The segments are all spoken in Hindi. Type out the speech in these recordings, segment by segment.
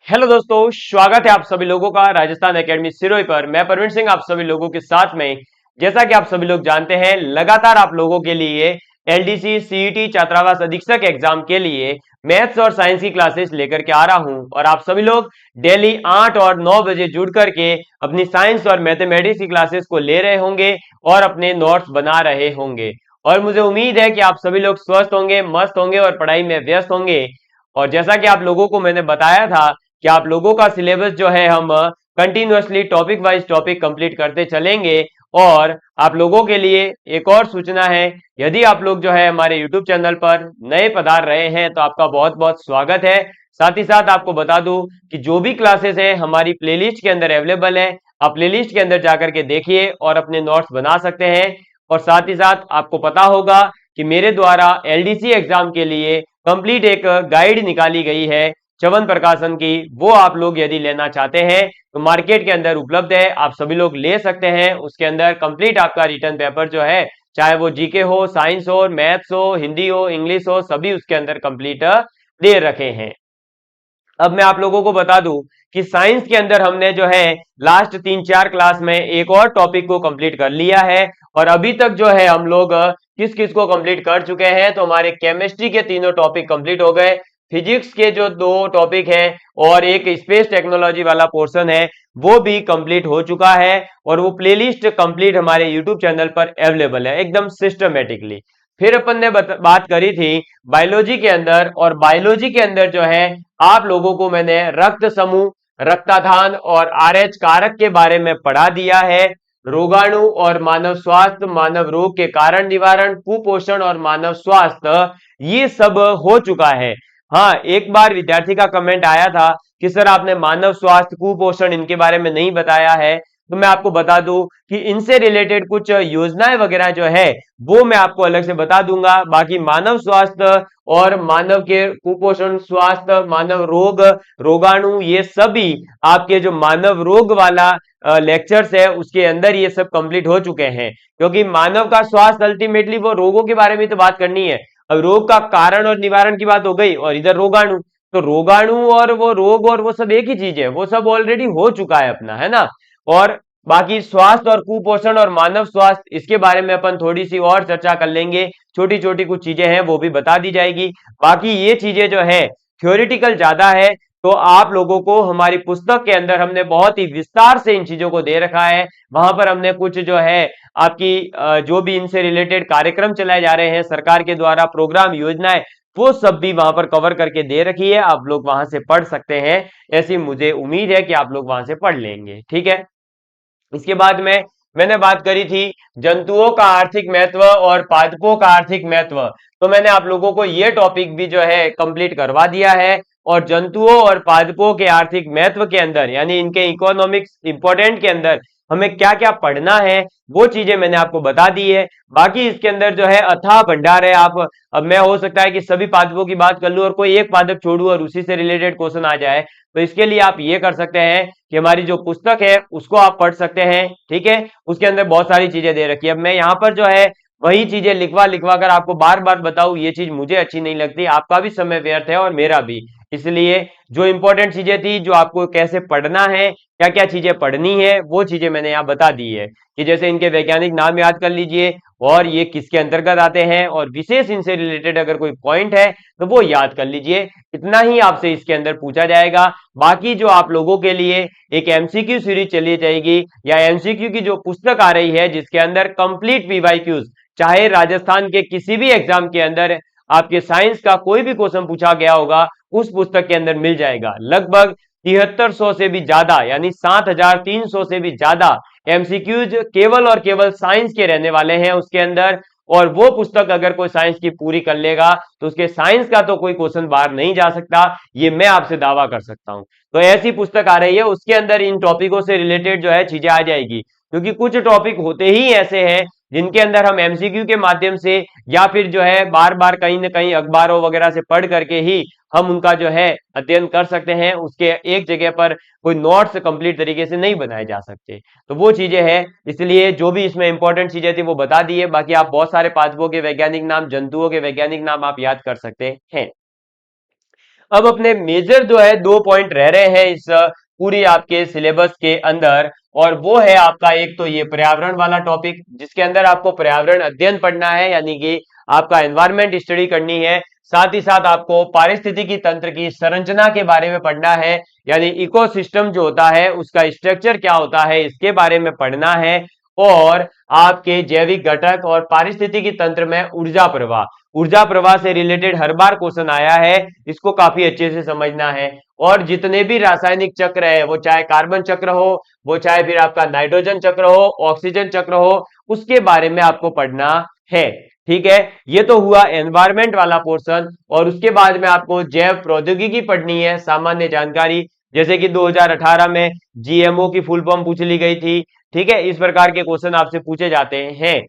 हेलो दोस्तों, स्वागत है आप सभी लोगों का राजस्थान एकेडमी सिरोही पर। मैं परवीन सिंह आप सभी लोगों के साथ में। जैसा कि आप सभी लोग जानते हैं, लगातार आप लोगों के लिए एलडीसी सीईटी छात्रावास अधीक्षक एग्जाम के लिए मैथ्स और साइंस की क्लासेस लेकर के आ रहा हूं और आप सभी लोग डेली 8 और 9 बजे जुड़ करके अपनी साइंस और मैथमेटिक्स की क्लासेस को ले रहे होंगे और अपने नोट्स बना रहे होंगे। और मुझे उम्मीद है कि आप सभी लोग स्वस्थ होंगे, मस्त होंगे और पढ़ाई में व्यस्त होंगे। और जैसा कि आप लोगों को मैंने बताया था कि आप लोगों का सिलेबस जो है हम continuously topic wise topic complete करते चलेंगे। और आप लोगों के लिए एक और सूचना है, यदि आप लोग जो है हमारे यूट्यूब चैनल पर नए पधार रहे हैं तो आपका बहुत बहुत स्वागत है। साथ ही साथ आपको बता दूं कि जो भी क्लासेस है हमारी प्लेलिस्ट के अंदर अवेलेबल है। आप प्लेलिस्ट के अंदर जाकर के देखिए और अपने नोट्स बना सकते हैं। और साथ ही साथ आपको पता होगा कि मेरे द्वारा एलडीसी एग्जाम के लिए कंप्लीट एक गाइड निकाली गई है च्यवन प्रकाशन की। वो आप लोग यदि लेना चाहते हैं तो मार्केट के अंदर उपलब्ध है, आप सभी लोग ले सकते हैं। उसके अंदर कंप्लीट आपका रिटर्न पेपर जो है, चाहे वो जीके हो, साइंस हो, मैथ्स हो, हिंदी हो, इंग्लिश हो, सभी उसके अंदर कंप्लीट दे रखे हैं। अब मैं आप लोगों को बता दूं कि साइंस के अंदर हमने जो है लास्ट 3-4 क्लास में एक और टॉपिक को कंप्लीट कर लिया है। और अभी तक जो है हम लोग किस किस को कंप्लीट कर चुके हैं, तो हमारे केमिस्ट्री के तीनों टॉपिक कंप्लीट हो गए, फिजिक्स के जो 2 टॉपिक हैं और एक स्पेस टेक्नोलॉजी वाला पोर्शन है वो भी कंप्लीट हो चुका है। और वो प्लेलिस्ट कंप्लीट हमारे यूट्यूब चैनल पर अवेलेबल है एकदम सिस्टमेटिकली। फिर अपन ने बात करी थी बायोलॉजी के अंदर, और बायोलॉजी के अंदर जो है आप लोगों को मैंने रक्त समूह, रक्ताधान और आरएच कारक के बारे में पढ़ा दिया है। रोगाणु और मानव स्वास्थ्य, मानव रोग के कारण निवारण, कुपोषण और मानव स्वास्थ्य, ये सब हो चुका है। हाँ, एक बार विद्यार्थी का कमेंट आया था कि सर आपने मानव स्वास्थ्य, कुपोषण इनके बारे में नहीं बताया है। तो मैं आपको बता दूं कि इनसे रिलेटेड कुछ योजनाएं वगैरह जो है वो मैं आपको अलग से बता दूंगा। बाकी मानव स्वास्थ्य और मानव के कुपोषण, स्वास्थ्य, मानव रोग, रोगाणु, ये सभी आपके जो मानव रोग वाला लेक्चर्स है उसके अंदर ये सब कंप्लीट हो चुके हैं। क्योंकि मानव का स्वास्थ्य अल्टीमेटली वो रोगों के बारे में तो बात करनी है। अब रोग का कारण और निवारण की बात हो गई और इधर रोगाणु, तो रोगाणु और वो रोग और वो सब एक ही चीज है, वो सब ऑलरेडी हो चुका है अपना, है ना। और बाकी स्वास्थ्य और कुपोषण और मानव स्वास्थ्य, इसके बारे में अपन थोड़ी सी और चर्चा कर लेंगे। छोटी छोटी कुछ चीजें हैं वो भी बता दी जाएगी। बाकी ये चीजें जो है थ्योरेटिकल ज्यादा है, तो आप लोगों को हमारी पुस्तक के अंदर हमने बहुत ही विस्तार से इन चीजों को दे रखा है। वहां पर हमने कुछ जो है आपकी जो भी इनसे रिलेटेड कार्यक्रम चलाए जा रहे हैं सरकार के द्वारा, प्रोग्राम, योजनाएं, वो सब भी वहां पर कवर करके दे रखी है। आप लोग वहां से पढ़ सकते हैं, ऐसी मुझे उम्मीद है कि आप लोग वहां से पढ़ लेंगे। ठीक है। इसके बाद में मैंने बात करी थी जंतुओं का आर्थिक महत्व और पादपों का आर्थिक महत्व। तो मैंने आप लोगों को यह टॉपिक भी जो है कंप्लीट करवा दिया है। और जंतुओं और पादपों के आर्थिक महत्व के अंदर, यानी इनके इकोनॉमिक्स इंपॉर्टेंट के अंदर हमें क्या क्या पढ़ना है, वो चीजें मैंने आपको बता दी है। बाकी इसके अंदर जो है अथाह भंडार है। आप, अब मैं हो सकता है कि सभी पादपों की बात कर लूं और कोई एक पादप छोड़ू और उसी से रिलेटेड क्वेश्चन आ जाए। तो इसके लिए आप ये कर सकते हैं कि हमारी जो पुस्तक है उसको आप पढ़ सकते हैं। ठीक है, उसके अंदर बहुत सारी चीजें दे रखी है। अब मैं यहाँ पर जो है वही चीजें लिखवा लिखवा कर आपको बार बार बताऊं, ये चीज मुझे अच्छी नहीं लगती, आपका भी समय व्यर्थ है और मेरा भी। इसलिए जो इंपॉर्टेंट चीजें थी, जो आपको कैसे पढ़ना है, क्या क्या चीजें पढ़नी है, वो चीजें मैंने यहाँ बता दी है। कि जैसे इनके वैज्ञानिक नाम याद कर लीजिए और ये किसके अंतर्गत आते हैं, और विशेष इनसे रिलेटेड अगर कोई पॉइंट है तो वो याद कर लीजिए। इतना ही आपसे इसके अंदर पूछा जाएगा। बाकी जो आप लोगों के लिए एक एमसीक्यू सीरीज चली जाएगी, या एमसीक्यू की जो पुस्तक आ रही है जिसके अंदर कंप्लीट पीवाईक्यूज, चाहे राजस्थान के किसी भी एग्जाम के अंदर आपके साइंस का कोई भी क्वेश्चन पूछा गया होगा, उस पुस्तक के अंदर मिल जाएगा। लगभग 7300 से भी ज्यादा, यानी 7300 से भी ज्यादा एमसीक्यूज केवल और केवल साइंस के रहने वाले हैं उसके अंदर। और वो पुस्तक अगर कोई साइंस की पूरी कर लेगा तो उसके साइंस का तो कोई क्वेश्चन बाहर नहीं जा सकता, ये मैं आपसे दावा कर सकता हूं। तो ऐसी पुस्तक आ रही है, उसके अंदर इन टॉपिकों से रिलेटेड जो है चीजें आ जाएगी। क्योंकि कुछ टॉपिक होते ही ऐसे हैं जिनके अंदर हम एमसीक्यू के माध्यम से, या फिर जो है बार बार कहीं ना कहीं अखबारों वगैरह से पढ़ करके ही हम उनका जो है अध्ययन कर सकते हैं। उसके एक जगह पर कोई नोट्स कंप्लीट तरीके से नहीं बनाए जा सकते। तो वो चीजें हैं, इसलिए जो भी इसमें इंपॉर्टेंट चीजें थी वो बता दी है। बाकी आप बहुत सारे पादपों के वैज्ञानिक नाम, जंतुओं के वैज्ञानिक नाम आप याद कर सकते हैं। अब अपने मेजर जो है 2 पॉइंट रह रहे हैं इस पूरी आपके सिलेबस के अंदर, और वो है आपका एक तो ये पर्यावरण वाला टॉपिक, जिसके अंदर आपको पर्यावरण अध्ययन पढ़ना है, यानी कि आपका एनवायरमेंट स्टडी करनी है। साथ ही साथ आपको पारिस्थितिकी तंत्र की संरचना के बारे में पढ़ना है, यानी इकोसिस्टम जो होता है उसका स्ट्रक्चर क्या होता है इसके बारे में पढ़ना है। और आपके जैविक घटक और पारिस्थितिकी तंत्र में ऊर्जा प्रवाह से रिलेटेड हर बार क्वेश्चन आया है, इसको काफी अच्छे से समझना है। और जितने भी रासायनिक चक्र है, वो चाहे कार्बन चक्र हो, वो चाहे फिर आपका नाइट्रोजन चक्र हो, ऑक्सीजन चक्र हो, उसके बारे में आपको पढ़ना है। ठीक है, ये तो हुआ एनवायरमेंट वाला पोर्शन। और उसके बाद में आपको जैव प्रौद्योगिकी पढ़नी है, सामान्य जानकारी, जैसे कि 2018 में जीएमओ की फुल फॉर्म पूछ ली गई थी। ठीक है, इस प्रकार के क्वेश्चन आपसे पूछे जाते हैं,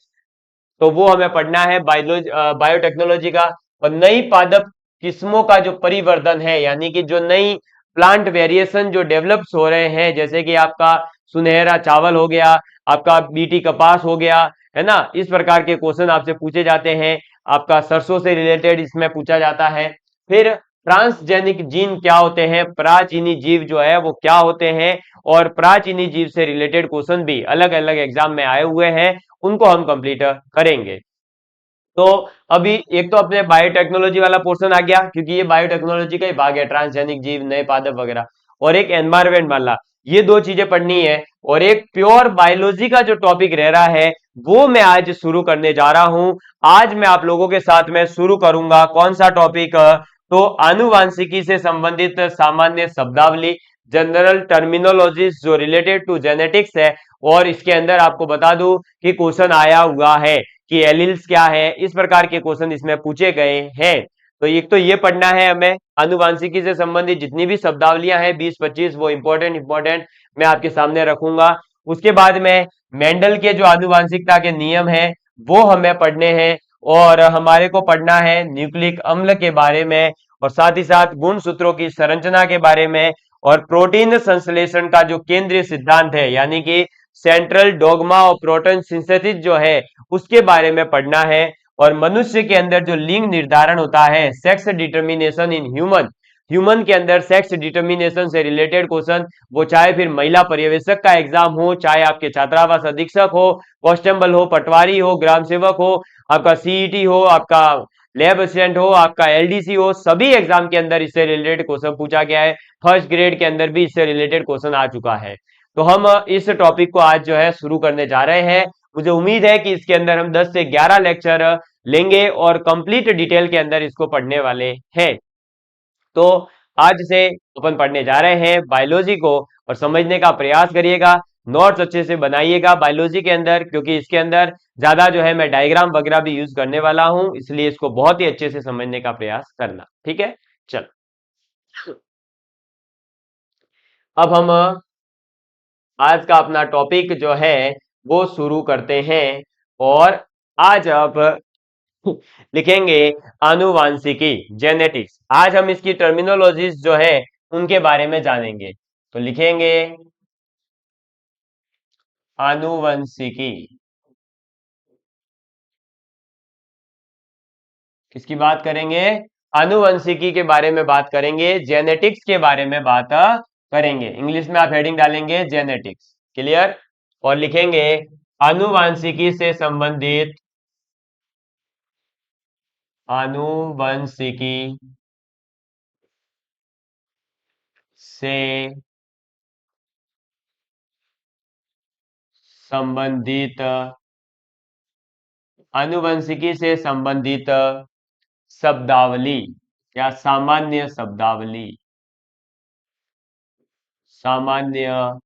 तो वो हमें पढ़ना है बायोटेक्नोलॉजी का। और नई पादप किस्मों का जो परिवर्धन है, यानी कि जो नई प्लांट वेरिएशन जो डेवलप्स हो रहे हैं, जैसे कि आपका सुनहरा चावल हो गया, आपका बीटी कपास हो गया, है ना, इस प्रकार के क्वेश्चन आपसे पूछे जाते हैं। आपका सरसों से रिलेटेड इसमें पूछा जाता है। फिर ट्रांसजेनिक जीन क्या होते हैं, प्राचीनी जीव जो है वो क्या होते हैं, और प्राचीनी जीव से रिलेटेड क्वेश्चन भी अलग अलग एग्जाम में आए हुए हैं, उनको हम कंप्लीट करेंगे। तो अभी एक तो अपने बायोटेक्नोलॉजी वाला पोर्शन आ गया, क्योंकि ये बायोटेक्नोलॉजी का ही भाग है, ट्रांसजेनिक जीव, नए पादप वगैरह। और एक एनवायरमेंट वाला, ये दो चीजें पढ़नी है। और एक प्योर बायोलॉजी का जो टॉपिक रह रहा है वो मैं आज शुरू करने जा रहा हूं। आज मैं आप लोगों के साथ में शुरू करूंगा कौन सा टॉपिक, तो आनुवांशिकी से संबंधित सामान्य शब्दावली, जनरल टर्मिनोलॉजीज जो रिलेटेड टू जेनेटिक्स है। और इसके अंदर आपको बता दूं कि क्वेश्चन आया हुआ है कि एलिल्स क्या है, इस प्रकार के क्वेश्चन इसमें पूछे गए हैं। तो एक तो ये पढ़ना है हमें, आनुवांशिकी से संबंधित जितनी भी शब्दावलियां हैं 20-25, वो इंपॉर्टेंट मैं आपके सामने रखूंगा। उसके बाद में मेंडल के जो आनुवांशिकता के नियम हैं वो हमें पढ़ने हैं। और हमारे को पढ़ना है न्यूक्लिक अम्ल के बारे में, और साथ ही साथ गुण सूत्रों की संरचना के बारे में, और प्रोटीन संश्लेषण का जो केंद्रीय सिद्धांत है, यानी कि central dogma of protein synthesis जो है उसके बारे में पढ़ना है। और मनुष्य के अंदर जो लिंग निर्धारण होता है, सेक्स डिटर्मिनेशन इन ह्यूमन के अंदर सेक्स डिटर्मिनेशन से रिलेटेड क्वेश्चन, वो चाहे फिर महिला पर्यवेक्षक का एग्जाम हो, चाहे आपके छात्रावास अधीक्षक हो, कांस्टेबल हो, पटवारी हो, ग्राम सेवक हो, आपका सीईटी हो, आपका लैब असिस्टेंट हो, आपका एलडीसी हो, सभी एग्जाम के अंदर इससे रिलेटेड क्वेश्चन पूछा गया है। फर्स्ट ग्रेड के अंदर भी इससे रिलेटेड क्वेश्चन आ चुका है। तो हम इस टॉपिक को आज जो है शुरू करने जा रहे हैं। मुझे उम्मीद है कि इसके अंदर हम 10 से 11 लेक्चर लेंगे और कंप्लीट डिटेल के अंदर इसको पढ़ने वाले हैं। तो आज से अपन पढ़ने जा रहे हैं बायोलॉजी को, और समझने का प्रयास करिएगा, नोट्स अच्छे से बनाइएगा बायोलॉजी के अंदर, क्योंकि इसके अंदर ज्यादा जो है मैं डायग्राम वगैरह भी यूज करने वाला हूं, इसलिए इसको बहुत ही अच्छे से समझने का प्रयास करना। ठीक है, चलो अब हम आज का अपना टॉपिक जो है वो शुरू करते हैं। और आज आप लिखेंगे आनुवांशिकी, जेनेटिक्स। आज हम इसकी टर्मिनोलॉजीज जो है उनके बारे में जानेंगे। तो लिखेंगे आनुवंशिकी, किसकी बात करेंगे, आनुवंशिकी के बारे में बात करेंगे, जेनेटिक्स के बारे में बात करेंगे। इंग्लिश में आप हेडिंग डालेंगे जेनेटिक्स, क्लियर। और लिखेंगे आनुवंशिकी से संबंधित, आनुवंशिकी से संबंधित, आनुवंशिकी से संबंधित शब्दावली या सामान्य शब्दावली, सामान्य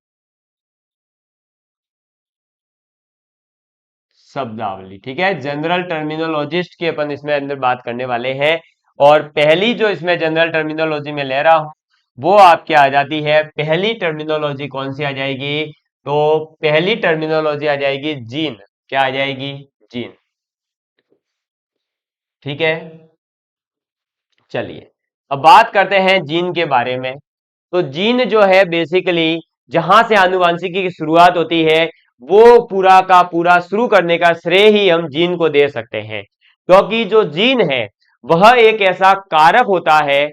शब्दावली। ठीक है, जनरल टर्मिनोलॉजिस्ट की अपन इसमें अंदर बात करने वाले हैं। और पहली जो इसमें जनरल टर्मिनोलॉजी में ले रहा हूं वो आपकी आ जाती है, पहली टर्मिनोलॉजी कौन सी आ जाएगी, तो पहली टर्मिनोलॉजी आ जाएगी जीन। क्या आ जाएगी, जीन। ठीक है, चलिए अब बात करते हैं जीन के बारे में। तो जीन जो है बेसिकली जहां से आनुवांशिकी की शुरुआत होती है, वो पूरा का पूरा शुरू करने का श्रेय ही हम जीन को दे सकते हैं, क्योंकि जो जीन है वह एक ऐसा कारक होता है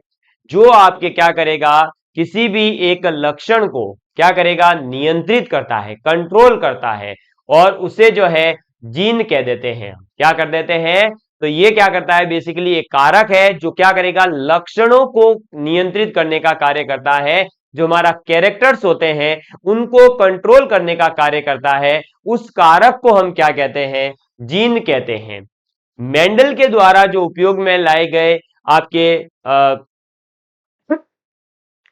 जो आपके क्या करेगा, किसी भी एक लक्षण को क्या करेगा, नियंत्रित करता है, कंट्रोल करता है, और उसे जो है जीन कह देते हैं। क्या कर देते हैं, तो ये क्या करता है, बेसिकली एक कारक है जो क्या करेगा, लक्षणों को नियंत्रित करने का कार्य करता है। जो हमारा कैरेक्टर्स होते हैं उनको कंट्रोल करने का कार्य करता है, उस कारक को हम क्या कहते हैं, जीन कहते हैं। मेंडल के द्वारा जो उपयोग में लाए गए आपके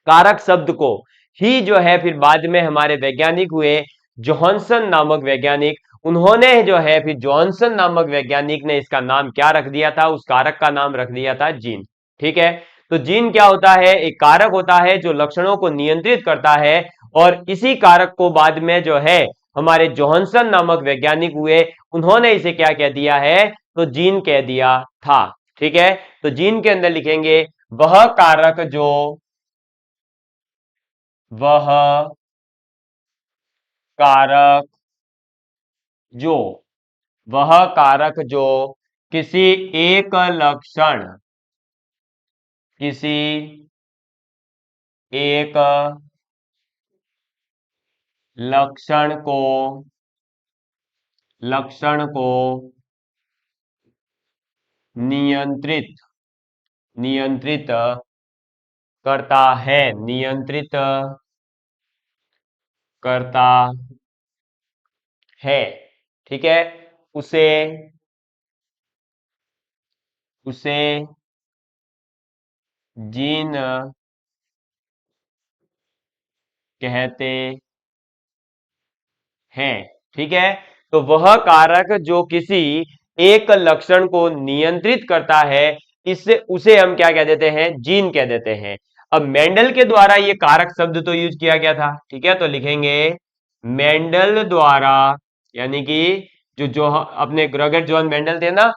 कारक शब्द को ही जो है फिर बाद में हमारे वैज्ञानिक हुए जॉनसन नामक वैज्ञानिक, उन्होंने जो है फिर जॉनसन नामक वैज्ञानिक ने इसका नाम क्या रख दिया था, उस कारक का नाम रख दिया था जीन। ठीक है, तो जीन क्या होता है, एक कारक होता है जो लक्षणों को नियंत्रित करता है, और इसी कारक को बाद में जो है हमारे जॉनसन नामक वैज्ञानिक हुए, उन्होंने इसे क्या कह दिया है, तो जीन कह दिया था। ठीक है, तो जीन के अंदर लिखेंगे वह कारक जो, वह कारक जो, वह कारक जो किसी एक लक्षण, किसी एक लक्षण को नियंत्रित नियंत्रित करता है, नियंत्रित करता है। ठीक है, उसे उसे जीन कहते हैं। ठीक है, तो वह कारक जो किसी एक लक्षण को नियंत्रित करता है, इससे उसे हम क्या कह देते हैं, जीन कह देते हैं। अब मेंडल के द्वारा ये कारक शब्द तो यूज किया गया था। ठीक है, तो लिखेंगे मेंडल द्वारा, यानी कि जो जो अपने ग्रेगर जॉन मेंडल थे ना,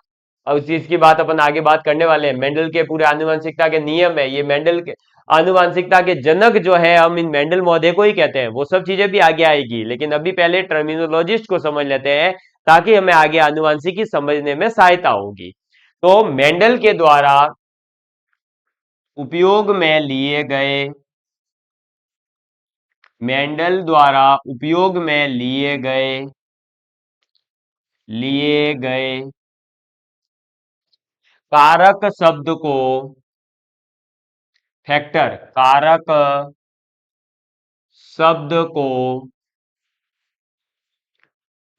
और उस चीज की बात अपन आगे बात करने वाले हैं। मेंडल के पूरे आनुवंशिकता के नियम है, ये मेंडल के आनुवांशिकता के जनक जो है, हम इन मेंडल महोदय को ही कहते हैं। वो सब चीजें भी आगे आएगी, लेकिन अभी पहले टर्मिनोलॉजिस्ट को समझ लेते हैं, ताकि हमें आगे आनुवांशिकी समझने में सहायता होगी। तो मेंडल के द्वारा उपयोग में लिए गए, मेंडल द्वारा उपयोग में लिए गए कारक शब्द को, फैक्टर, कारक शब्द को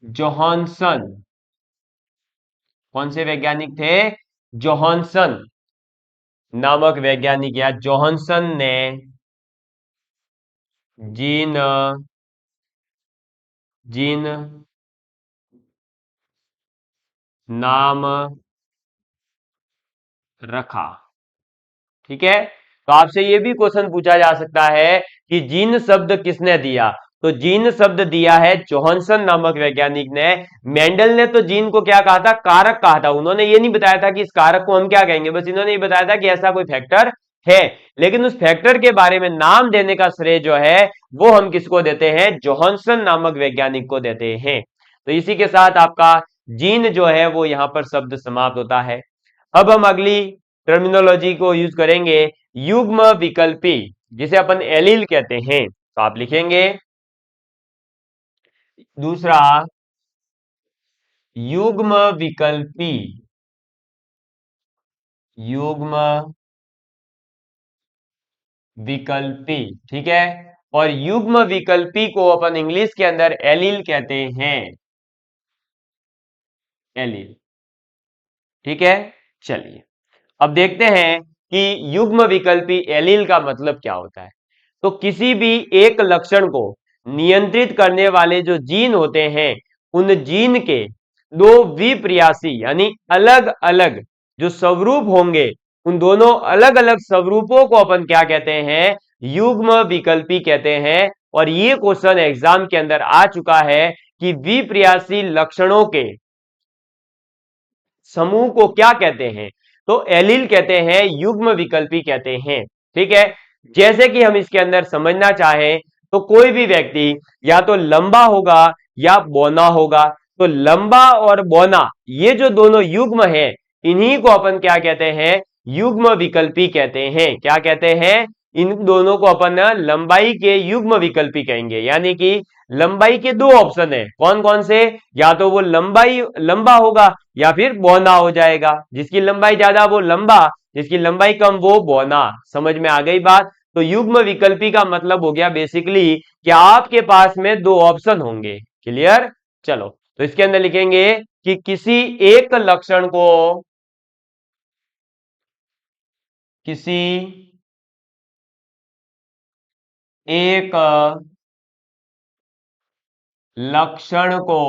जोहानसन, कौन से वैज्ञानिक थे, जोहानसन नामक वैज्ञानिक, या जोहानसन ने जीन जीन नाम रखा। ठीक है, तो आपसे यह भी क्वेश्चन पूछा जा सकता है कि जीन शब्द किसने दिया, तो जीन शब्द दिया है जोहानसन नामक वैज्ञानिक ने। मेंडल ने तो जीन को क्या कहा था, कारक कहा था। उन्होंने ये नहीं बताया था कि इस कारक को हम क्या कहेंगे, बस इन्होंने ये बताया था कि ऐसा कोई फैक्टर है। लेकिन उस फैक्टर के बारे में नाम देने का श्रेय जो है वो हम किसको देते हैं, जोहानसन नामक वैज्ञानिक को देते हैं। तो इसी के साथ आपका जीन जो है वो यहां पर शब्द समाप्त होता है। अब हम अगली टर्मिनोलॉजी को यूज करेंगे, युग्म विकल्पी, जिसे अपन एलील कहते हैं। तो आप लिखेंगे दूसरा, युग्म विकल्पी, युग्म विकल्पी। ठीक है, और युग्म विकल्पी को अपन इंग्लिश के अंदर एलील कहते हैं, एलील। ठीक है, चलिए अब देखते हैं कि युग्म विकल्पी एलील का मतलब क्या होता है। तो किसी भी एक लक्षण को नियंत्रित करने वाले जो जीन होते हैं, उन जीन के दो विपर्यासी यानी अलग अलग जो स्वरूप होंगे, उन दोनों अलग अलग स्वरूपों को अपन क्या कहते हैं, युग्म विकल्पी कहते हैं। और ये क्वेश्चन एग्जाम के अंदर आ चुका है कि विपर्यासी लक्षणों के समूह को क्या कहते हैं, तो एलील कहते हैं, युग्म विकल्पी कहते हैं। ठीक है, जैसे कि हम इसके अंदर समझना चाहें तो कोई भी व्यक्ति या तो लंबा होगा या बौना होगा। तो लंबा और बौना ये जो दोनों युग्म हैं, इन्हीं को अपन क्या कहते हैं, युग्म विकल्पी कहते हैं। क्या कहते हैं? इन दोनों को अपन लंबाई के युग्म विकल्पी कहेंगे। यानी कि लंबाई के दो ऑप्शन है, कौन कौन से? या तो वो लंबाई लंबा होगा या फिर बौना हो जाएगा। जिसकी लंबाई ज्यादा वो लंबा, जिसकी लंबाई कम वो बौना। समझ में आ गई बात? तो युग्म विकल्पी का मतलब हो गया बेसिकली कि आपके पास में दो ऑप्शन होंगे। क्लियर? चलो, तो इसके अंदर लिखेंगे कि किसी एक लक्षण को, किसी एक लक्षण को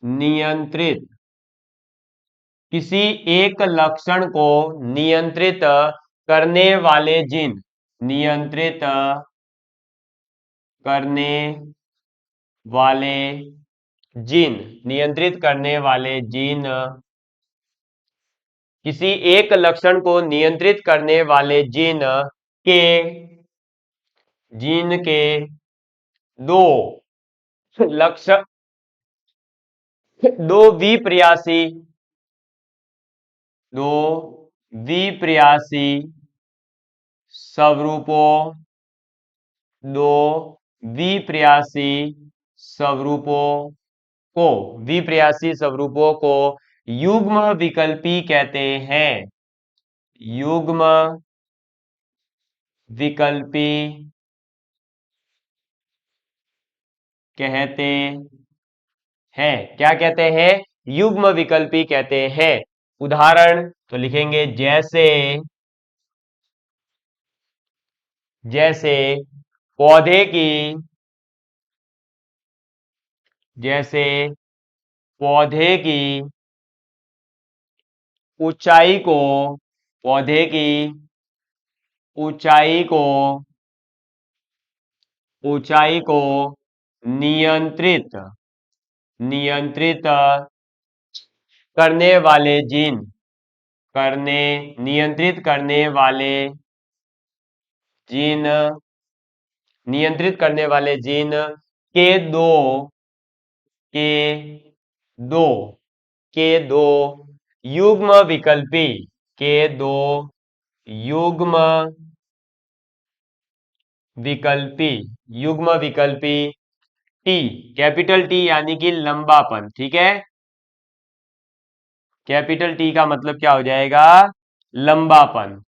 नियंत्रित, किसी एक लक्षण को नियंत्रित करने वाले जीन, नियंत्रित करने वाले जीन, नियंत्रित करने वाले जीन, किसी एक लक्षण को नियंत्रित करने वाले के जीन के दो लक्षण, दो विप्रयासी, दो विप्रयासी स्वरूपों, दो विप्रयासी स्वरूपों को, विप्रयासी स्वरूपों को युग्म विकल्पी कहते हैं। युग्म विकल्पी कहते हैं। क्या कहते हैं? युग्म विकल्पी कहते हैं। उदाहरण तो लिखेंगे जैसे, जैसे पौधे की, जैसे पौधे की ऊंचाई को, पौधे की ऊंचाई को, ऊंचाई को नियंत्रित, नियंत्रित करने वाले जीन, करने, नियंत्रित करने वाले जीन, नियंत्रित करने वाले जीन के दो, के दो, के दो युग्म विकल्पी, के दो युग्म विकल्पी, युग्म विकल्पी टी, कैपिटल टी यानी कि लंबापन। ठीक है, कैपिटल टी का मतलब क्या हो जाएगा? लंबापन,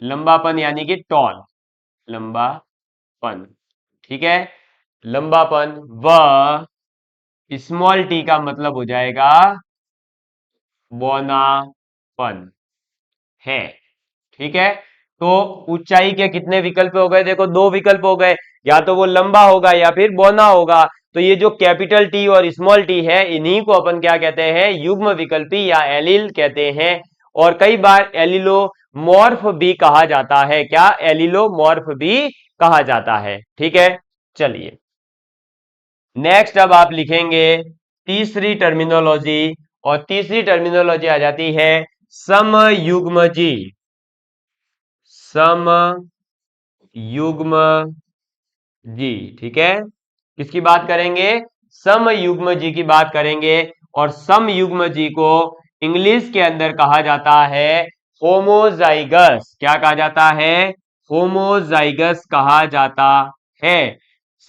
लंबापन यानी कि टॉल, लंबापन। ठीक है, लंबापन। व स्मॉल टी का मतलब हो जाएगा बौनापन है। ठीक है, तो ऊंचाई के कितने विकल्प हो गए? देखो, दो विकल्प हो गए, या तो वो लंबा होगा या फिर बौना होगा। तो ये जो कैपिटल टी और स्मॉल टी है, इन्हीं को अपन क्या कहते हैं? युग्म विकल्पी या एलिल कहते हैं। और कई बार एलिलोमॉर्फ भी कहा जाता है। क्या? एलिलोमॉर्फ भी कहा जाता है। ठीक है, चलिए नेक्स्ट अब आप लिखेंगे तीसरी टर्मिनोलॉजी, और तीसरी टर्मिनोलॉजी आ जाती है समयुग्मजी, समयुग्मजी। ठीक है, किसकी बात करेंगे? समयुग्मजी की बात करेंगे। और समयुग्मजी को इंग्लिश के अंदर कहा जाता है होमोजाइगस। क्या कहा जाता है? होमोजाइगस कहा जाता है।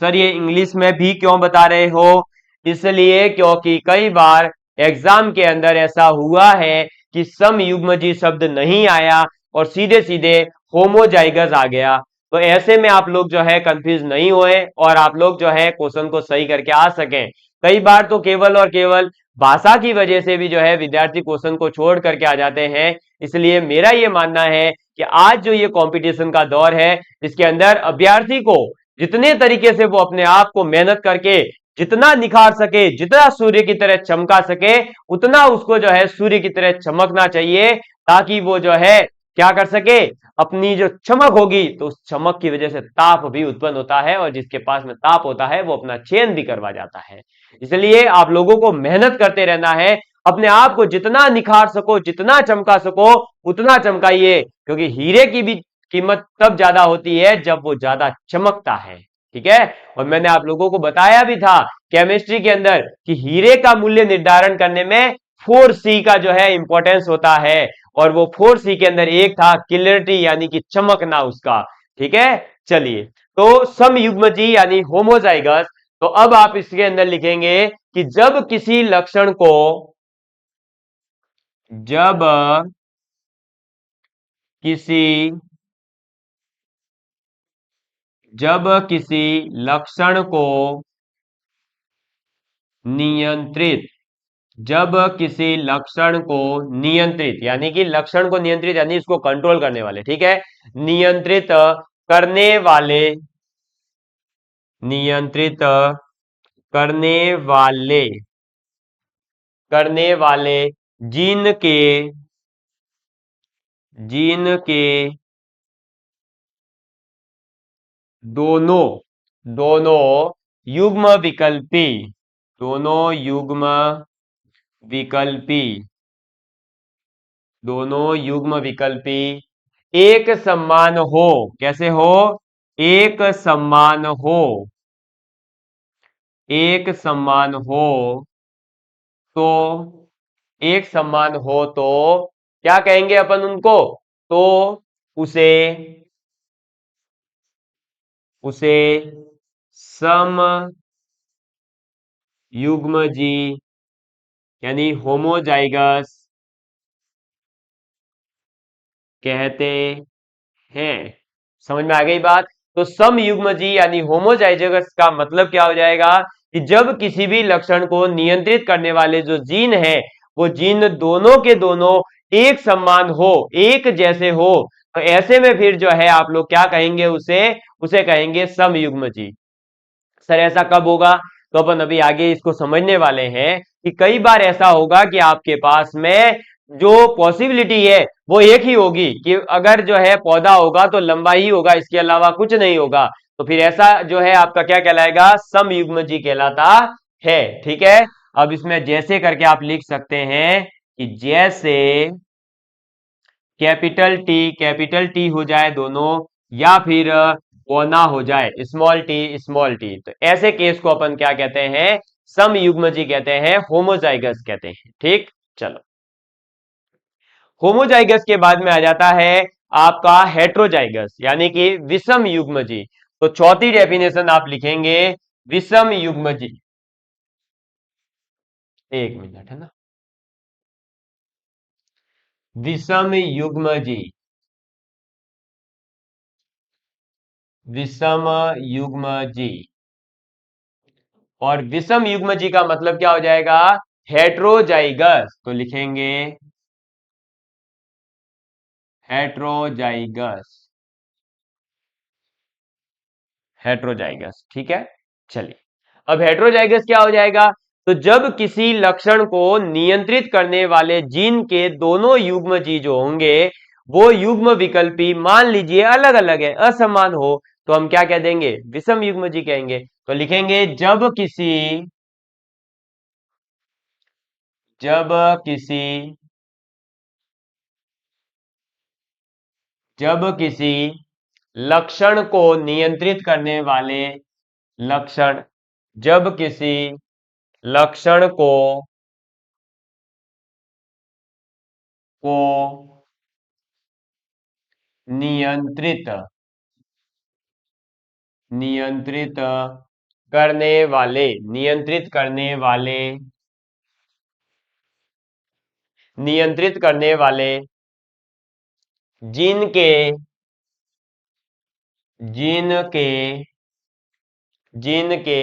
सर ये इंग्लिश में भी क्यों बता रहे हो? इसलिए क्योंकि कई बार एग्जाम के अंदर ऐसा हुआ है कि समयुग्मजी शब्द नहीं आया और सीधे सीधे होमोजाइगस आ गया। तो ऐसे में आप लोग जो है कंफ्यूज नहीं होए और आप लोग जो है क्वेश्चन को सही करके आ सकें। कई बार तो केवल और केवल भाषा की वजह से भी जो है विद्यार्थी क्वेश्चन को छोड़ करके आ जाते हैं। इसलिए मेरा ये मानना है कि आज जो ये कंपटीशन का दौर है, इसके अंदर अभ्यर्थी को जितने तरीके से वो अपने आप को मेहनत करके जितना निखार सके, जितना सूर्य की तरह चमका सके, उतना उसको जो है सूर्य की तरह चमकना चाहिए, ताकि वो जो है क्या कर सके? अपनी जो चमक होगी तो उस चमक की वजह से ताप भी उत्पन्न होता है, और जिसके पास में ताप होता है वो अपना चयन भी करवा जाता है। इसलिए आप लोगों को मेहनत करते रहना है, अपने आप को जितना निखार सको, जितना चमका सको उतना चमकाइए, क्योंकि हीरे की भी कीमत तब ज्यादा होती है जब वो ज्यादा चमकता है। ठीक है, और मैंने आप लोगों को बताया भी था केमिस्ट्री के अंदर कि हीरे का मूल्य निर्धारण करने में 4C का जो है इंपॉर्टेंस होता है, और वो 4C के अंदर एक था क्लियरिटी यानी कि चमकना उसका। ठीक है, चलिए, तो समयुग्मजी यानी होमोजाइगस। तो अब आप इसके अंदर लिखेंगे कि जब किसी किसी लक्षण को नियंत्रित जब किसी लक्षण को नियंत्रित यानी कि लक्षण को नियंत्रित यानी इसको कंट्रोल करने वाले, ठीक है, नियंत्रित करने वाले नियंत्रित करने वाले करने वाले जीन के जीन के दोनों दोनों युग्म विकल्पी दोनों युग्म विकल्पी दोनों युग्म विकल्पी एक समान हो। कैसे हो? एक समान हो। एक समान हो तो एक समान हो तो क्या कहेंगे अपन उनको? तो उसे उसे सम युग्मजी यानी होमोजाइगस कहते हैं। समझ में आ गई बात? तो समयुग्मजी यानी होमोजाइगस का मतलब क्या हो जाएगा कि जब किसी भी लक्षण को नियंत्रित करने वाले जो जीन है, वो जीन दोनों के दोनों एक समान हो, एक जैसे हो, तो ऐसे में फिर जो है आप लोग क्या कहेंगे? उसे उसे कहेंगे समयुग्मजी। सर ऐसा कब होगा? तो अपन अभी आगे इसको समझने वाले हैं कि कई बार ऐसा होगा कि आपके पास में जो पॉसिबिलिटी है वो एक ही होगी कि अगर जो है पौधा होगा तो लंबा ही होगा, इसके अलावा कुछ नहीं होगा। तो फिर ऐसा जो है आपका क्या कहलाएगा? समयुग्मजी कहलाता है। ठीक है, अब इसमें जैसे करके आप लिख सकते हैं कि जैसे कैपिटल टी हो जाए दोनों, या फिर वो ना हो जाए स्मॉल टी, तो ऐसे केस को अपन क्या कहते हैं? समयुग्मजी कहते हैं, होमोजाइगस कहते हैं। ठीक, चलो, होमोजाइगस के बाद में आ जाता है आपका हेट्रोजाइगस यानी कि विषम युग्मजी। तो चौथी डेफिनेशन आप लिखेंगे विषम युग्मजी। एक मिनट है ना, विषम युग्मजी विषम युग्मजी और विषम युग्मजी का मतलब क्या हो जाएगा? हेट्रोजाइगस। तो लिखेंगे हेट्रोजाइगस हेट्रोजाइगस। ठीक है, चलिए, अब हेट्रोजाइगस क्या हो जाएगा? तो जब किसी लक्षण को नियंत्रित करने वाले जीन के दोनों युग्म जी जो होंगे, वो युग्म विकल्पी मान लीजिए अलग अलग है, असमान हो, तो हम क्या कह देंगे? विषम युग्म जी कहेंगे। तो लिखेंगे जब किसी जब किसी लक्षण को नियंत्रित करने वाले लक्षण जब किसी लक्षण को नियंत्रित नियंत्रित करने वाले नियंत्रित करने वाले नियंत्रित करने वाले जीन के जीन के जीन के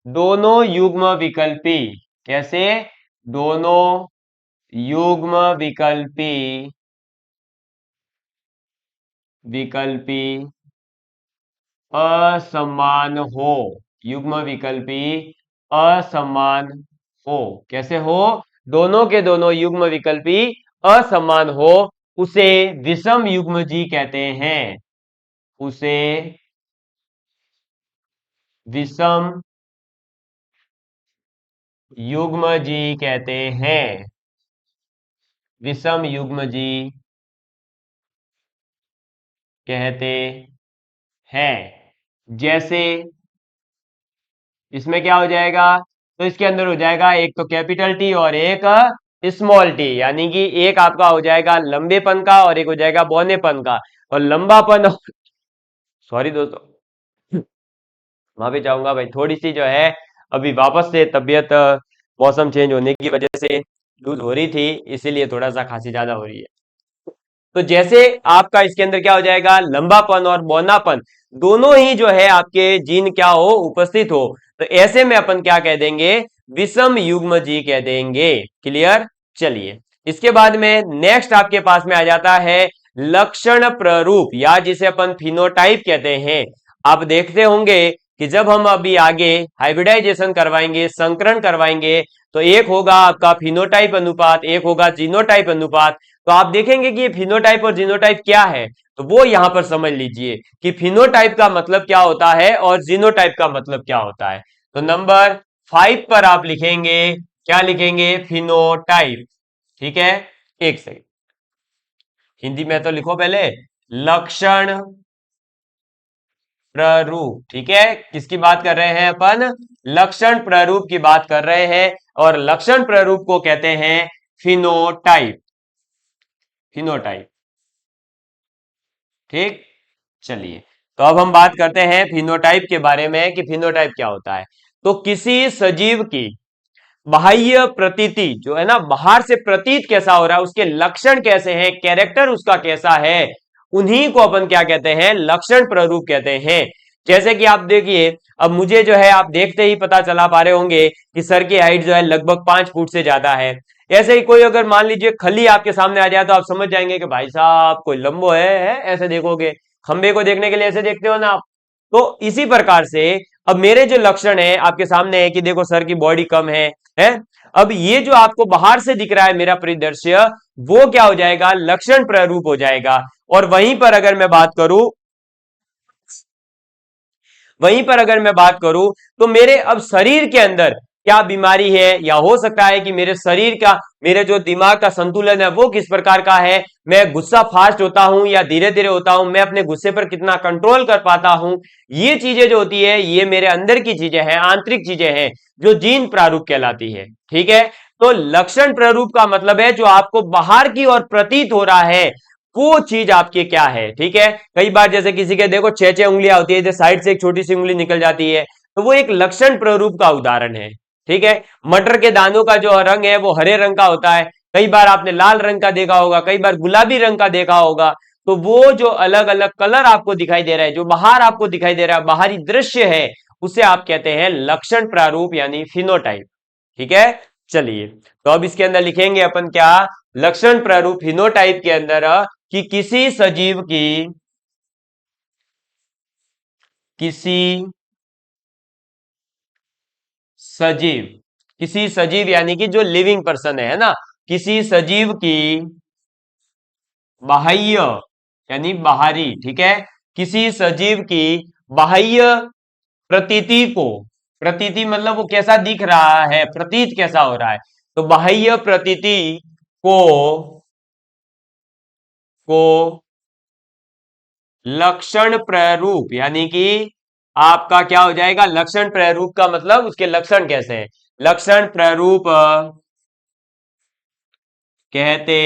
दोनों युग्म विकल्पी। कैसे? दोनों युग्म विकल्पी असमान हो। युग्म विकल्पी असमान हो। कैसे हो? दोनों के दोनों युग्म विकल्पी असमान हो, उसे विषम युग्मजी कहते हैं। उसे विषम युग्मजी कहते हैं। विषम युग्मजी कहते हैं। जैसे इसमें क्या हो जाएगा? तो इसके अंदर हो जाएगा एक तो कैपिटल टी और एक स्मॉल टी, यानी कि एक आपका हो जाएगा लंबेपन का और एक हो जाएगा बौनेपन का। और लंबापन, सॉरी दोस्तों, माफी चाहूंगा भाई, थोड़ी सी जो है अभी वापस से तबीयत मौसम चेंज होने की वजह से लूज हो रही थी, इसीलिए थोड़ा सा खांसी ज्यादा हो रही है। तो जैसे आपका इसके अंदर क्या हो जाएगा, लंबापन और बौनापन दोनों ही जो है आपके जीन क्या हो, उपस्थित हो, तो ऐसे में अपन क्या कह देंगे, विषम युग्म जी कह देंगे। क्लियर। चलिए, इसके बाद में नेक्स्ट आपके पास में आ जाता है लक्षण प्ररूप, या जिसे अपन फिनोटाइप कहते हैं। आप देखते होंगे कि जब हम अभी आगे हाइब्रिडाइजेशन करवाएंगे, संकरण करवाएंगे, तो एक होगा आपका फिनोटाइप अनुपात, एक होगा जीनोटाइप अनुपात। तो आप देखेंगे कि ये फिनोटाइप और जीनोटाइप क्या है, तो वो यहां पर समझ लीजिए कि फिनोटाइप का मतलब क्या होता है और जीनोटाइप का मतलब क्या होता है। तो नंबर 5 पर आप लिखेंगे, क्या लिखेंगे, फिनोटाइप। ठीक है, एक सेकंड, हिंदी में तो लिखो पहले, लक्षण प्ररूप। ठीक है, किसकी बात कर रहे हैं अपन, लक्षण प्ररूप की बात कर रहे हैं, और लक्षण प्ररूप को कहते हैं फिनोटाइप। फिनोटाइप। ठीक। चलिए, तो अब हम बात करते हैं फिनोटाइप के बारे में कि फिनोटाइप क्या होता है। तो किसी सजीव की बाह्य प्रतीति जो है ना, बाहर से प्रतीत कैसा हो रहा है, उसके लक्षण कैसे हैं, कैरेक्टर उसका कैसा है, उन्हीं को अपन क्या कहते हैं, लक्षण प्ररूप कहते हैं। जैसे कि आप देखिए, अब मुझे जो है आप देखते ही पता चला पा रहे होंगे कि सर की हाइट जो है लगभग 5 फुट से ज्यादा है। ऐसे ही कोई अगर मान लीजिए खली आपके सामने आ जाए तो आप समझ जाएंगे कि भाई साहब कोई लंबो है, ऐसे देखोगे, खंबे को देखने के लिए ऐसे देखते हो ना आप। तो इसी प्रकार से अब मेरे जो लक्षण है आपके सामने है कि देखो सर की बॉडी कम है। अब ये जो आपको बाहर से दिख रहा है मेरा परिदृश्य, वो क्या हो जाएगा, लक्षण प्रारूप हो जाएगा। और वहीं पर अगर मैं बात करूं तो मेरे अब शरीर के अंदर क्या बीमारी है, या हो सकता है कि मेरे शरीर का, मेरे जो दिमाग का संतुलन है वो किस प्रकार का है, मैं गुस्सा फास्ट होता हूं या धीरे धीरे होता हूं, मैं अपने गुस्से पर कितना कंट्रोल कर पाता हूं, ये चीजें जो होती है ये मेरे अंदर की चीजें हैं, आंतरिक चीजें हैं, जो जीन प्रारूप कहलाती है। ठीक है, तो लक्षण प्रारूप का मतलब है जो आपको बाहर की ओर प्रतीत हो रहा है, वो चीज आपके क्या है। ठीक है, कई बार जैसे किसी के देखो 6 6 उंगलियां होती है, इधर साइड से एक छोटी सी उंगली निकल जाती है, तो वो एक लक्षण प्रारूप का उदाहरण है। ठीक है, मटर के दानों का जो रंग है वो हरे रंग का होता है, कई बार आपने लाल रंग का देखा होगा, कई बार गुलाबी रंग का देखा होगा। तो वो जो अलग अलग कलर आपको दिखाई दे रहा है, जो बाहर आपको दिखाई दे रहा है, बाहरी दृश्य है, उसे आप कहते हैं लक्षण प्रारूप यानी फिनोटाइप। ठीक है। चलिए, तो अब इसके अंदर लिखेंगे अपन क्या, लक्षण प्रारूप फिनोटाइप के अंदर कि किसी सजीव किसी सजीव यानी कि जो लिविंग पर्सन है ना, किसी सजीव की बाह्य यानी बाहरी, ठीक है, किसी सजीव की बाह्य प्रतीति को, प्रतीति मतलब वो कैसा दिख रहा है, प्रतीत कैसा हो रहा है, तो बाह्य प्रतीति को को लक्षण प्रारूप, यानी कि आपका क्या हो जाएगा, लक्षण प्रारूप का मतलब उसके लक्षण कैसे हैं, लक्षण प्रारूप कहते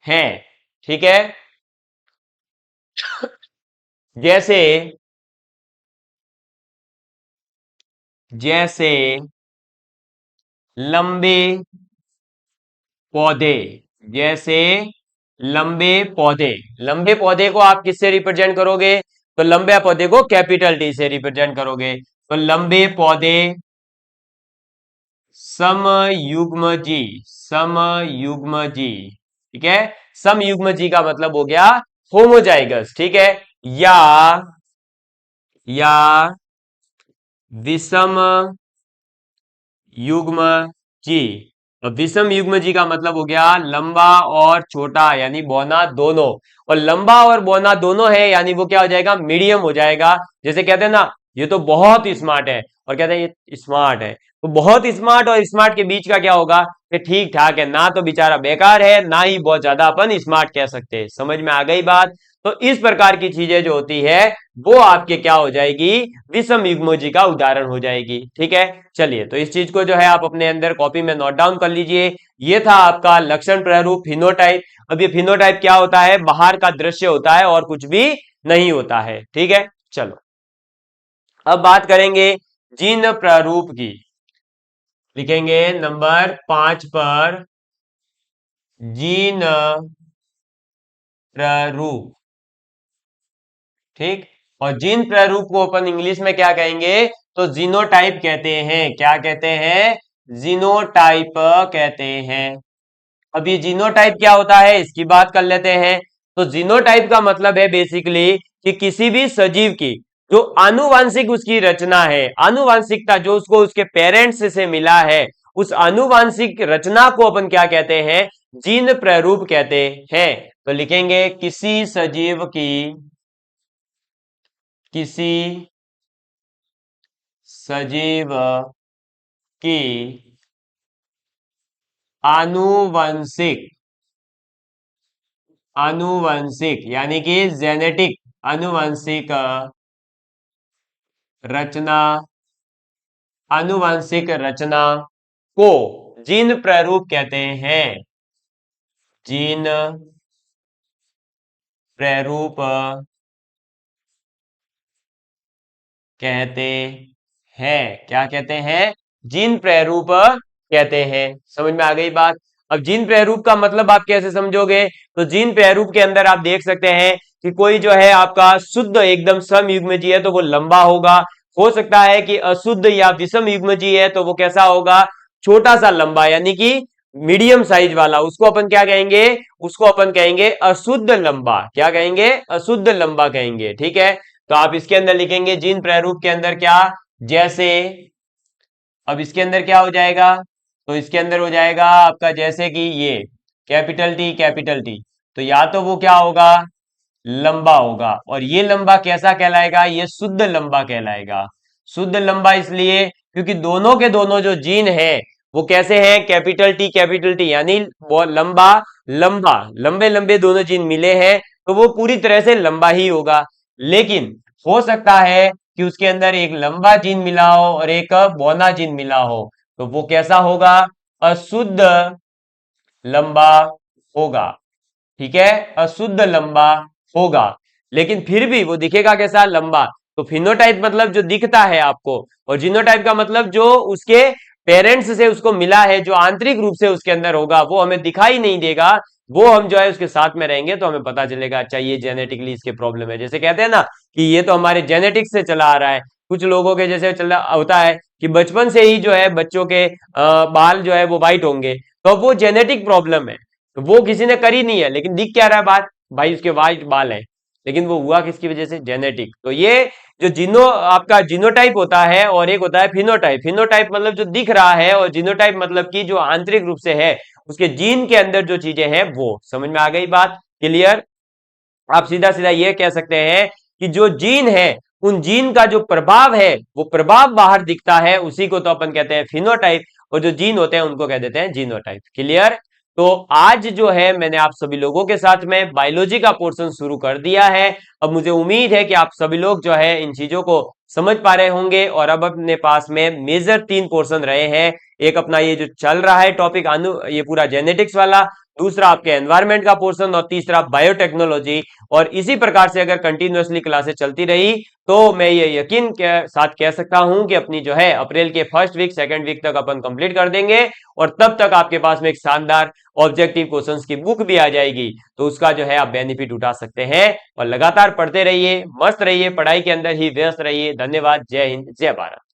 हैं। ठीक है, जैसे जैसे लंबे पौधे, जैसे लंबे पौधे को आप किससे रिप्रेजेंट करोगे, तो लंबे पौधे को कैपिटल टी से रिप्रेजेंट करोगे। तो लंबे पौधे समयुग्मजी, समयुग्मजी। ठीक है, समयुग्मजी का मतलब हो गया होमोजाइगस। ठीक है, या या विषम युग्म जी। तो विषम युग्म जी का मतलब हो गया लंबा और छोटा यानी बौना दोनों, और लंबा और बौना दोनों है यानी वो क्या हो जाएगा, मीडियम हो जाएगा। जैसे कहते हैं ना, ये तो बहुत स्मार्ट है, और कहते हैं ये स्मार्ट है, तो बहुत स्मार्ट और स्मार्ट के बीच का क्या होगा, ये ठीक ठाक है, ना तो बेचारा बेकार है, ना ही बहुत ज्यादा अपन स्मार्ट कह सकते हैं। समझ में आ गई बात। तो इस प्रकार की चीजें जो होती है वो आपके क्या हो जाएगी, विषम युग्मों का उदाहरण हो जाएगी। ठीक है, चलिए तो इस चीज को जो है आप अपने अंदर कॉपी में नोट डाउन कर लीजिए। ये था आपका लक्षण प्रारूप फिनोटाइप। अब ये फिनोटाइप क्या होता है, बाहर का दृश्य होता है और कुछ भी नहीं होता है। ठीक है, चलो अब बात करेंगे जीन प्रारूप की। लिखेंगे नंबर 5 पर जीन प्रारूप। ठीक, और जीन प्रारूप को अपन इंग्लिश में क्या कहेंगे, तो जीनोटाइप कहते हैं। क्या कहते हैं, जीनोटाइप कहते हैं। अब ये जीनोटाइप क्या होता है इसकी बात कर लेते हैं। तो जीनोटाइप का मतलब है बेसिकली कि किसी भी सजीव की जो आनुवांशिक उसकी रचना है, आनुवांशिकता जो उसको उसके पेरेंट्स से मिला है, उस आनुवांशिक रचना को अपन क्या कहते हैं, जीन प्रारूप कहते हैं। तो लिखेंगे किसी सजीव की, किसी सजीव की आनुवंशिक, आनुवंशिक यानी कि जेनेटिक आनुवंशिक रचना, आनुवंशिक रचना को जीन प्रारूप कहते हैं। जीन प्रारूप कहते हैं। क्या कहते हैं, जीन प्रारूप कहते हैं। समझ में आ गई बात। अब जीन प्रारूप का मतलब आप कैसे समझोगे, तो जीन प्रारूप के अंदर आप देख सकते हैं कि कोई जो है आपका शुद्ध एकदम समयुग्मजी है तो वो लंबा होगा, हो सकता है कि अशुद्ध या विषम युग्मजी है तो वो कैसा होगा, छोटा सा लंबा, यानी कि मीडियम साइज वाला, उसको अपन क्या कहेंगे, उसको अपन कहेंगे अशुद्ध लंबा। क्या कहेंगे, अशुद्ध लंबा कहेंगे। ठीक है, तो आप इसके अंदर लिखेंगे जीन प्रारूप के अंदर क्या, जैसे, अब इसके अंदर क्या हो जाएगा, तो इसके अंदर हो जाएगा आपका जैसे कि ये कैपिटल टी कैपिटल टी, तो या तो वो क्या होगा, लंबा होगा, और ये लंबा कैसा कहलाएगा, ये शुद्ध लंबा कहलाएगा। शुद्ध लंबा इसलिए क्योंकि दोनों के दोनों जो जीन है वो कैसे हैं, कैपिटल टी यानी वो लंबा लंबा, लंबे लंबे दोनों जीन मिले हैं तो वो पूरी तरह से लंबा ही होगा। लेकिन हो सकता है कि उसके अंदर एक लंबा जीन मिला हो और एक बौना जीन मिला हो, तो वो कैसा होगा, अशुद्ध लंबा होगा। ठीक है, अशुद्ध लंबा होगा, लेकिन फिर भी वो दिखेगा कैसा, लंबा। तो फिनोटाइप मतलब जो दिखता है आपको, और जीनोटाइप का मतलब जो उसके पेरेंट्स से उसको मिला है, जो आंतरिक रूप से उसके अंदर होगा, वो हमें दिखाई नहीं देगा, वो हम जो है उसके साथ में रहेंगे तो हमें पता चलेगा अच्छा ये जेनेटिकली इसके प्रॉब्लम है। जैसे कहते हैं ना कि ये तो हमारे जेनेटिक्स से चला आ रहा है। कुछ लोगों के जैसे चला होता है कि बचपन से ही जो है बच्चों के बाल जो है वो व्हाइट होंगे, तो वो जेनेटिक प्रॉब्लम है। तो वो किसी ने करी नहीं है, लेकिन दिख क्या रहा है बात, भाई उसके व्हाइट बाल हैं, लेकिन वो हुआ किसकी वजह से, जेनेटिक। तो ये जो जीनो आपका जीनोटाइप होता है और एक होता है फिनोटाइप। फिनोटाइप मतलब जो दिख रहा है, और जीनोटाइप मतलब कि जो आंतरिक रूप से है, उसके जीन के अंदर जो चीजें हैं वो। समझ में आ गई बात, क्लियर। आप सीधा सीधा ये कह सकते हैं कि जो जीन है, उन जीन का जो प्रभाव है, वो प्रभाव बाहर दिखता है, उसी को तो अपन कहते हैं फिनोटाइप, और जो जीन होते हैं उनको कह देते हैं जीनोटाइप। क्लियर। तो आज जो है मैंने आप सभी लोगों के साथ में बायोलॉजी का पोर्शन शुरू कर दिया है। अब मुझे उम्मीद है कि आप सभी लोग जो है इन चीजों को समझ पा रहे होंगे, और अब अपने पास में मेजर 3 पोर्शन रहे हैं। एक अपना ये जो चल रहा है टॉपिक ये पूरा जेनेटिक्स वाला, दूसरा आपके एनवायरमेंट का पोर्शन, और तीसरा बायोटेक्नोलॉजी। और इसी प्रकार से अगर कंटिन्यूअसली क्लासेस चलती रही तो मैं ये यकीन के साथ कह सकता हूं कि अपनी जो है अप्रैल के फर्स्ट वीक सेकंड वीक तक अपन कंप्लीट कर देंगे, और तब तक आपके पास में एक शानदार ऑब्जेक्टिव क्वेश्चंस की बुक भी आ जाएगी। तो उसका जो है आप बेनिफिट उठा सकते हैं, और लगातार पढ़ते रहिए, मस्त रहिए, पढ़ाई के अंदर ही व्यस्त रहिए। धन्यवाद, जय हिंद, जय भारत।